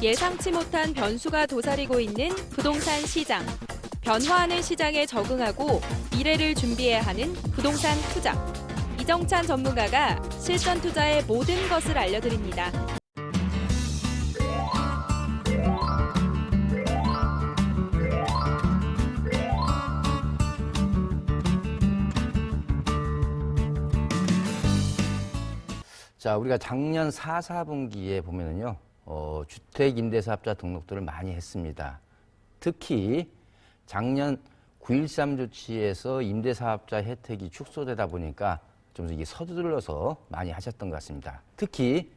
예상치 못한 변수가 도사리고 있는 부동산 시장. 변화하는 시장에 적응하고 미래를 준비해야 하는 부동산 투자. 이정찬 전문가가 실전 투자의 모든 것을 알려드립니다. 자, 우리가 작년 4분기에 보면은요, 주택임대사업자 등록들을 많이 했습니다. 특히 작년 9.13 조치에서 임대사업자 혜택이 축소되다 보니까 좀 이게 서둘러서 많이 하셨던 것 같습니다. 특히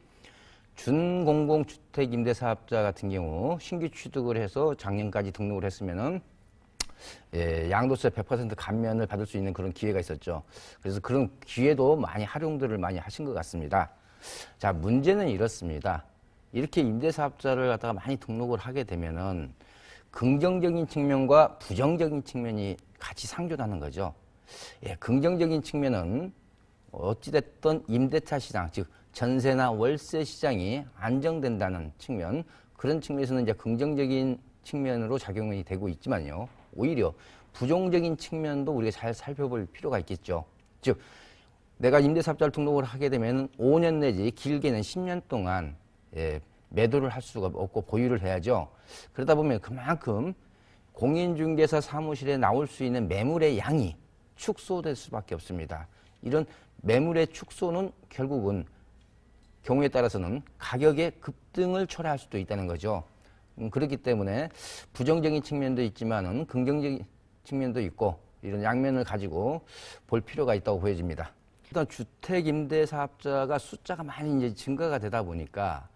준공공주택임대사업자 같은 경우 신규 취득을 해서 작년까지 등록을 했으면은 양도세 100% 감면을 받을 수 있는 그런 기회가 있었죠. 그래서 그런 기회도 많이 활용들을 많이 하신 것 같습니다. 자, 문제는 이렇습니다. 이렇게 임대사업자를 갖다가 많이 등록을 하게 되면은 긍정적인 측면과 부정적인 측면이 같이 상존하는 거죠. 긍정적인 측면은 어찌됐든 임대차 시장, 즉 전세나 월세 시장이 안정된다는 측면, 그런 측면에서는 이제 긍정적인 측면으로 작용이 되고 있지만요. 오히려 부정적인 측면도 우리가 잘 살펴볼 필요가 있겠죠. 즉, 내가 임대사업자를 등록을 하게 되면 5년 내지 길게는 10년 동안 매도를 할 수가 없고 보유를 해야죠. 그러다 보면 그만큼 공인중개사 사무실에 나올 수 있는 매물의 양이 축소될 수밖에 없습니다. 이런 매물의 축소는 결국은 경우에 따라서는 가격의 급등을 초래할 수도 있다는 거죠. 그렇기 때문에 부정적인 측면도 있지만은 긍정적인 측면도 있고 이런 양면을 가지고 볼 필요가 있다고 보여집니다. 일단 주택임대사업자가 숫자가 많이 이제 증가가 되다 보니까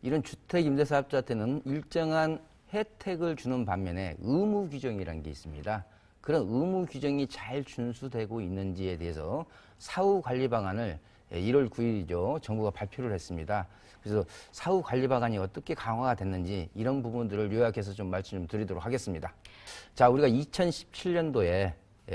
이런 주택임대사업자한테는 일정한 혜택을 주는 반면에 의무 규정이라는 게 있습니다. 그런 의무 규정이 잘 준수되고 있는지에 대해서 사후 관리 방안을 1월 9일이죠. 정부가 발표를 했습니다. 그래서 사후 관리 방안이 어떻게 강화가 됐는지 이런 부분들을 요약해서 좀 말씀 좀 드리도록 하겠습니다. 자, 우리가 2017년도에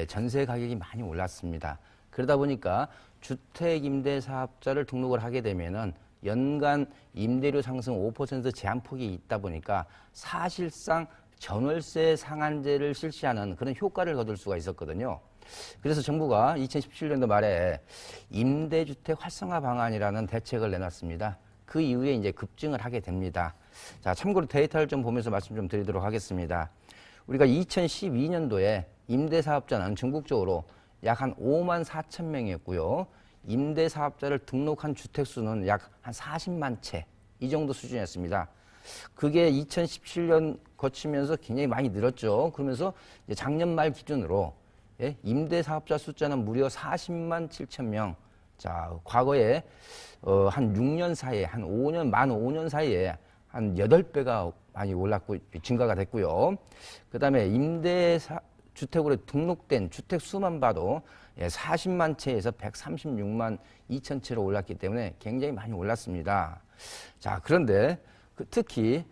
전세 가격이 많이 올랐습니다. 그러다 보니까 주택임대사업자를 등록을 하게 되면은 연간 임대료 상승 5% 제한폭이 있다 보니까 사실상 전월세 상한제를 실시하는 그런 효과를 거둘 수가 있었거든요. 그래서 정부가 2017년도 말에 임대주택 활성화 방안이라는 대책을 내놨습니다. 그 이후에 이제 급증을 하게 됩니다. 자, 참고로 데이터를 좀 보면서 말씀 좀 드리도록 하겠습니다. 우리가 2012년도에 임대사업자는 전국적으로 약 한 5만 4천 명이었고요. 임대사업자를 등록한 주택수는 약 한 40만 채, 이 정도 수준이었습니다. 그게 2017년 거치면서 굉장히 많이 늘었죠. 그러면서 이제 작년 말 기준으로 임대사업자 숫자는 무려 40만 7천 명. 자, 과거에 한 6년 사이에, 한 5년, 만 5년 사이에 한 8배가 많이 올랐고, 증가가 됐고요. 그 다음에 주택으로 등록된 주택 수만 봐도 40만 채에서 136만 2천 채로 올랐기 때문에 굉장히 많이 올랐습니다. 자, 그런데 특히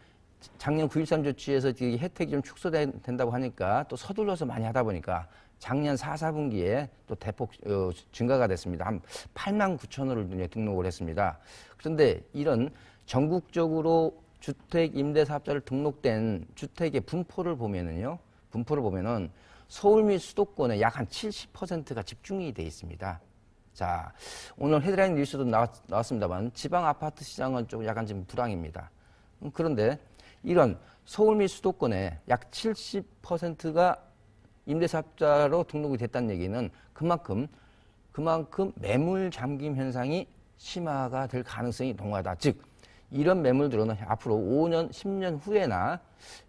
작년 9.13 조치에서 혜택이 좀 축소된다고 하니까 또 서둘러서 많이 하다 보니까 작년 4분기에 또 대폭 증가가 됐습니다. 한 8만 9천호를 등록을 했습니다. 그런데 이런 전국적으로 주택 임대사업자를 등록된 주택의 분포를 보면은 서울 및 수도권에 약 한 70%가 집중이 돼 있습니다. 자, 오늘 헤드라인 뉴스도 나왔습니다만 지방 아파트 시장은 좀 약간 지금 불황입니다. 그런데 이런 서울 및 수도권에 약 70%가 임대사업자로 등록이 됐다는 얘기는 그만큼 매물 잠김 현상이 심화가 될 가능성이 농후하다. 즉, 이런 매물들은 앞으로 5년, 10년 후에나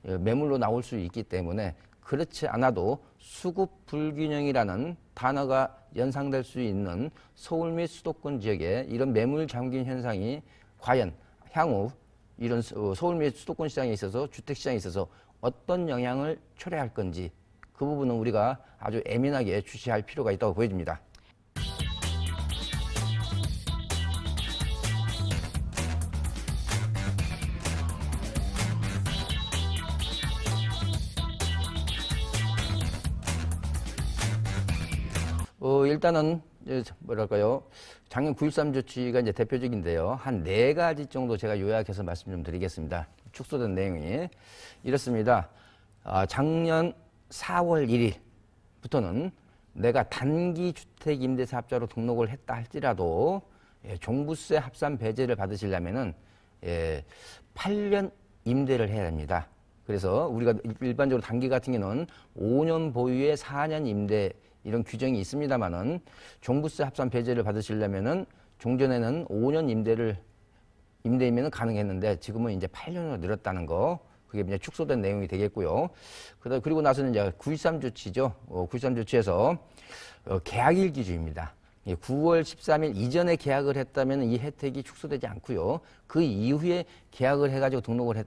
매물로 나올 수 있기 때문에 그렇지 않아도 수급 불균형이라는 단어가 연상될 수 있는 서울 및 수도권 지역에 이런 매물 잠김 현상이 과연 향후 이런 서울 및 수도권 시장에 있어서 주택 시장에 있어서 어떤 영향을 초래할 건지 그 부분은 우리가 아주 예민하게 주시할 필요가 있다고 보여집니다. 일단은 뭐랄까요, 작년 9.13 조치가 이제 대표적인데요. 한 4가지 정도 제가 요약해서 말씀 좀 드리겠습니다. 축소된 내용이 이렇습니다. 작년 4월 1일부터는 내가 단기 주택 임대사업자로 등록을 했다 할지라도 종부세 합산 배제를 받으시려면은 8년 임대를 해야 됩니다. 그래서 우리가 일반적으로 단기 같은 경우는 5년 보유에 4년 임대 이런 규정이 있습니다만은 종부세 합산 배제를 받으시려면은 종전에는 5년 임대이면 가능했는데 지금은 이제 8년으로 늘었다는 거. 그게 이제 축소된 내용이 되겠고요. 그리고 나서는 이제 9.13 조치죠. 9.13 조치에서 계약일 기준입니다. 9월 13일 이전에 계약을 했다면 이 혜택이 축소되지 않고요. 그 이후에 계약을 해가지고 등록을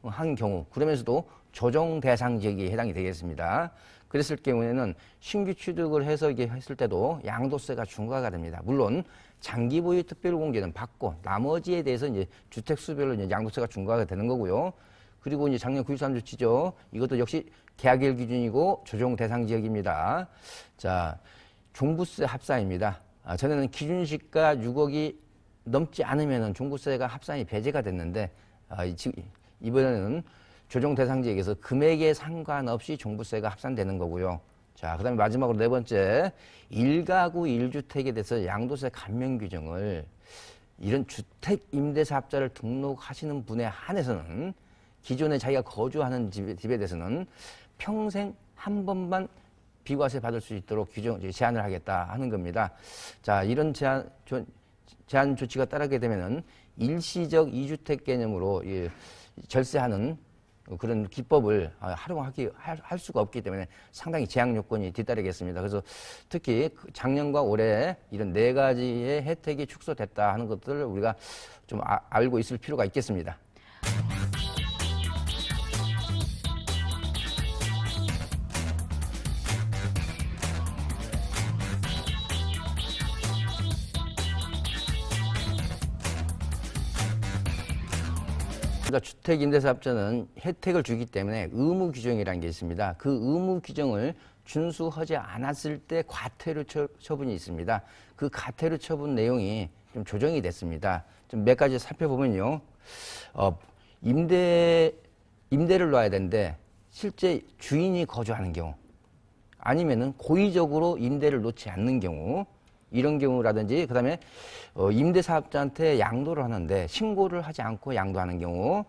한 경우, 그러면서도 조정 대상 지역에 해당이 되겠습니다. 그랬을 경우에는 신규 취득을 해서 이게 했을 때도 양도세가 중과가 됩니다. 물론 장기 보유 특별공제는 받고 나머지에 대해서 이제 주택 수별로 이제 양도세가 중과가 되는 거고요. 그리고 이제 작년 9.13 조치죠. 이것도 역시 계약일 기준이고 조정 대상 지역입니다. 자, 종부세 합산입니다. 전에는 기준시가 6억이 넘지 않으면 종부세가 합산이 배제가 됐는데 이번에는 조정 대상 지역에서 금액에 상관없이 종부세가 합산되는 거고요. 자, 그다음에 마지막으로 네 번째, 1가구 1주택에 대해서 양도세 감면 규정을 이런 주택 임대사업자를 등록하시는 분에 한해서는 기존에 자기가 거주하는 집에 대해서는 평생 한 번만 비과세 받을 수 있도록 제한을 하겠다 하는 겁니다. 자, 이런 제한 조치가 따르게 되면은 일시적 2주택 개념으로 절세하는 그런 기법을 할 수가 없기 때문에 상당히 제약 요건이 뒤따르겠습니다. 그래서 특히 작년과 올해 이런 네 가지의 혜택이 축소됐다 하는 것들을 우리가 좀 알고 있을 필요가 있겠습니다. 그러니까 주택임대사업자는 혜택을 주기 때문에 의무 규정이라는 게 있습니다. 그 의무 규정을 준수하지 않았을 때 과태료 처분이 있습니다. 그 과태료 처분 내용이 좀 조정이 됐습니다. 좀 몇 가지 살펴보면요. 임대를 놔야 되는데 실제 주인이 거주하는 경우 아니면은 고의적으로 임대를 놓지 않는 경우 이런 경우라든지 그다음에 임대사업자한테 양도를 하는데 신고를 하지 않고 양도하는 경우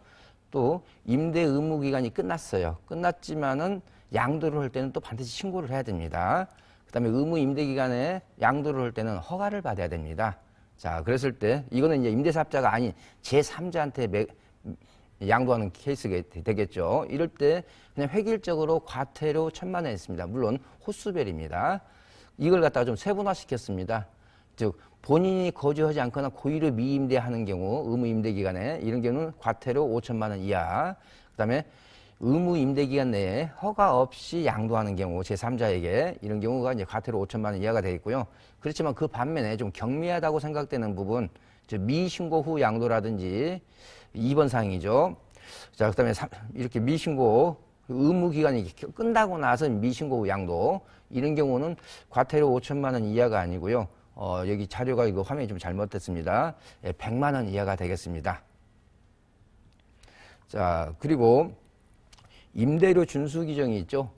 또 임대 의무 기간이 끝났어요. 끝났지만은 양도를 할 때는 또 반드시 신고를 해야 됩니다. 그다음에 의무 임대 기간에 양도를 할 때는 허가를 받아야 됩니다. 자, 그랬을 때 이거는 이제 임대사업자가 아닌 제3자한테 양도하는 케이스가 되겠죠. 이럴 때 그냥 획일적으로 과태료 1,000만 원 있습니다. 물론 호수별입니다. 이걸 갖다가 좀 세분화시켰습니다. 즉 본인이 거주하지 않거나 고의로 미임대하는 경우 의무 임대 기간에 이런 경우는 과태료 5,000만 원 이하. 그다음에 의무 임대 기간 내에 허가 없이 양도하는 경우 제3자에게 이런 경우가 이제 과태료 5,000만 원 이하가 되어 있고요. 그렇지만 그 반면에 좀 경미하다고 생각되는 부분, 즉 미신고 후 양도라든지 2번 사항이죠. 자, 그다음에 이렇게 미신고 의무 기간이 끝나고 나서 미신고 후 양도 이런 경우는 과태료 5,000만 원 이하가 아니고요. 여기 자료가 이거 화면이 좀 잘못됐습니다. 100만 원 이하가 되겠습니다. 자, 그리고 임대료 준수 규정이 있죠.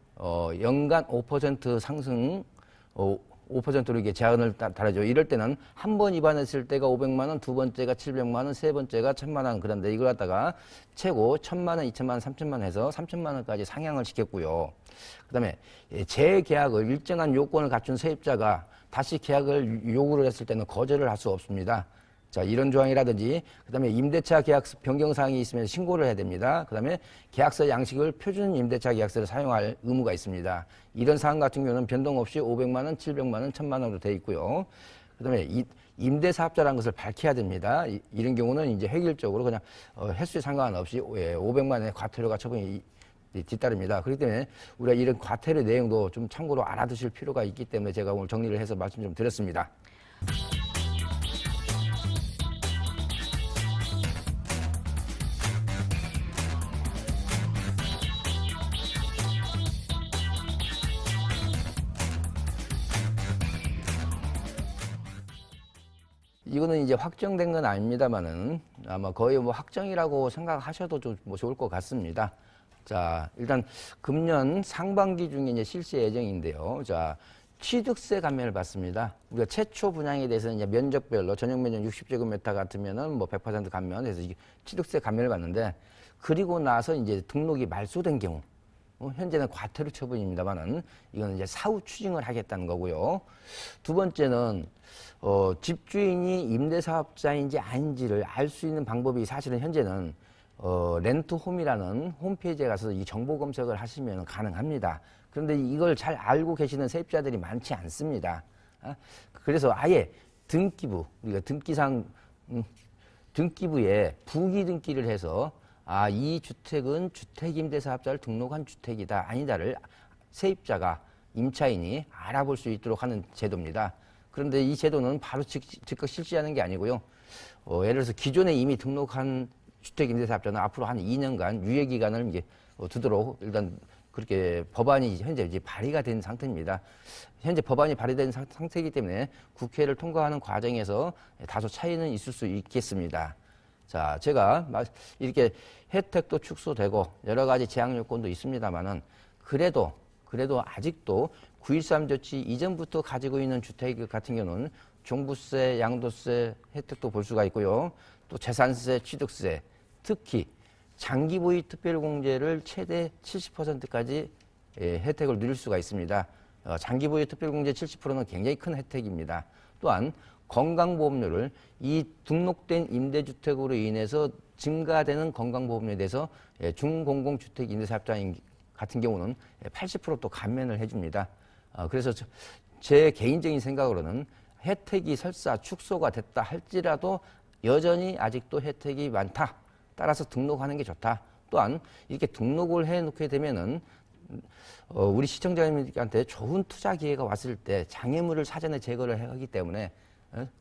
연간 5% 상승, 5%로 이게 제한을 달아줘. 이럴 때는 한 번 위반했을 때가 500만 원, 두 번째가 700만 원, 세 번째가 1,000만 원. 그런데 이걸 갖다가 최고 1,000만 원, 2,000만 원, 3,000만 원 해서 3,000만 원까지 상향을 시켰고요. 그다음에 재계약을 일정한 요건을 갖춘 세입자가 다시 계약을 요구를 했을 때는 거절을 할 수 없습니다. 자, 이런 조항이라든지 그다음에 임대차 계약 변경 사항이 있으면 신고를 해야 됩니다. 그다음에 계약서 양식을 표준 임대차 계약서를 사용할 의무가 있습니다. 이런 사항 같은 경우는 변동 없이 500만 원, 700만 원, 1,000만 원으로 되어 있고요. 그다음에 임대사업자라는 것을 밝혀야 됩니다. 이런 경우는 이제 획일적으로 그냥 횟수에 상관없이 500만 원의 과태료가 처분이 뒤따릅니다. 그렇기 때문에 우리가 이런 과태료 내용도 좀 참고로 알아두실 필요가 있기 때문에 제가 오늘 정리를 해서 말씀 좀 드렸습니다. 이거는 이제 확정된 건 아닙니다만은 아마 거의 뭐 확정이라고 생각하셔도 좀 뭐 좋을 것 같습니다. 자, 일단 금년 상반기 중에 이제 실시 예정인데요. 자, 취득세 감면을 받습니다. 우리가 최초 분양에 대해서는 이제 면적별로 전용 면적 60제곱미터 같으면은 뭐 100% 감면해서 취득세 감면을 받는데, 그리고 나서 이제 등록이 말소된 경우, 현재는 과태료 처분입니다만은 이거는 이제 사후 추징을 하겠다는 거고요. 두 번째는 집주인이 임대사업자인지 아닌지를 알 수 있는 방법이 사실은 현재는 렌트홈이라는 홈페이지에 가서 이 정보 검색을 하시면 가능합니다. 그런데 이걸 잘 알고 계시는 세입자들이 많지 않습니다. 그래서 아예 등기부, 우리가 등기상 등기부에 부기 등기를 해서 이 주택은 주택임대사업자를 등록한 주택이다 아니다를 세입자가, 임차인이 알아볼 수 있도록 하는 제도입니다. 그런데 이 제도는 바로 즉각 실시하는 게 아니고요. 예를 들어서 기존에 이미 등록한 주택임대사업자는 앞으로 한 2년간 유예기간을 이제 두도록 일단 그렇게 법안이 현재 이제 발의가 된 상태입니다. 현재 법안이 발의된 상태이기 때문에 국회를 통과하는 과정에서 다소 차이는 있을 수 있겠습니다. 자, 제가 이렇게 혜택도 축소되고 여러 가지 제한 요건도 있습니다만은 그래도 아직도 9.13 조치 이전부터 가지고 있는 주택 같은 경우는 종부세, 양도세 혜택도 볼 수가 있고요. 또 재산세, 취득세, 특히 장기 보유 특별공제를 최대 70%까지 혜택을 누릴 수가 있습니다. 장기 보유 특별공제 70%는 굉장히 큰 혜택입니다. 또한 건강보험료를 이 등록된 임대주택으로 인해서 증가되는 건강보험료에 대해서 중공공주택 임대사업자 같은 경우는 80%또 감면을 해줍니다. 그래서 제 개인적인 생각으로는 혜택이 설사 축소가 됐다 할지라도 여전히 아직도 혜택이 많다. 따라서 등록하는 게 좋다. 또한 이렇게 등록을 해놓게 되면은 우리 시청자님들한테 좋은 투자 기회가 왔을 때 장애물을 사전에 제거를 하기 때문에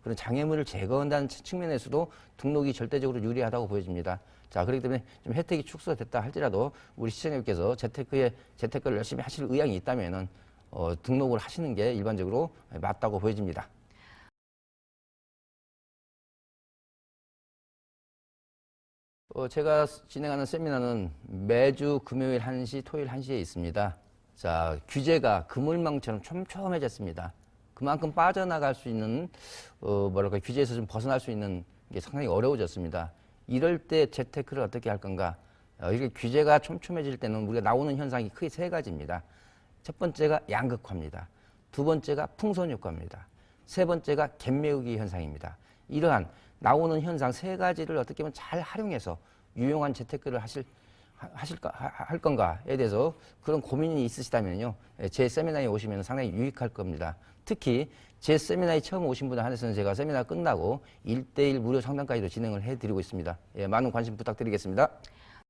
그런 장애물을 제거한다는 측면에서도 등록이 절대적으로 유리하다고 보여집니다. 자, 그렇기 때문에 좀 혜택이 축소됐다 할지라도 우리 시청자님께서 재테크를 열심히 하실 의향이 있다면은 등록을 하시는 게 일반적으로 맞다고 보여집니다. 제가 진행하는 세미나는 매주 금요일 1시, 토요일 1시에 있습니다. 자, 규제가 그물망처럼 촘촘해졌습니다. 그만큼 빠져나갈 수 있는, 규제에서 좀 벗어날 수 있는 게 상당히 어려워졌습니다. 이럴 때 재테크를 어떻게 할 건가? 이렇게 규제가 촘촘해질 때는 우리가 나오는 현상이 크게 세 가지입니다. 첫 번째가 양극화입니다. 두 번째가 풍선 효과입니다. 세 번째가 갭 메우기 현상입니다. 이러한 나오는 현상 세 가지를 어떻게 하면 잘 활용해서 유용한 재테크를 할 건가에 대해서 그런 고민이 있으시다면요, 제 세미나에 오시면 상당히 유익할 겁니다. 특히 제 세미나에 처음 오신 분에 한해서는 제가 세미나 끝나고 1:1 무료 상담까지도 진행을 해드리고 있습니다. 많은 관심 부탁드리겠습니다.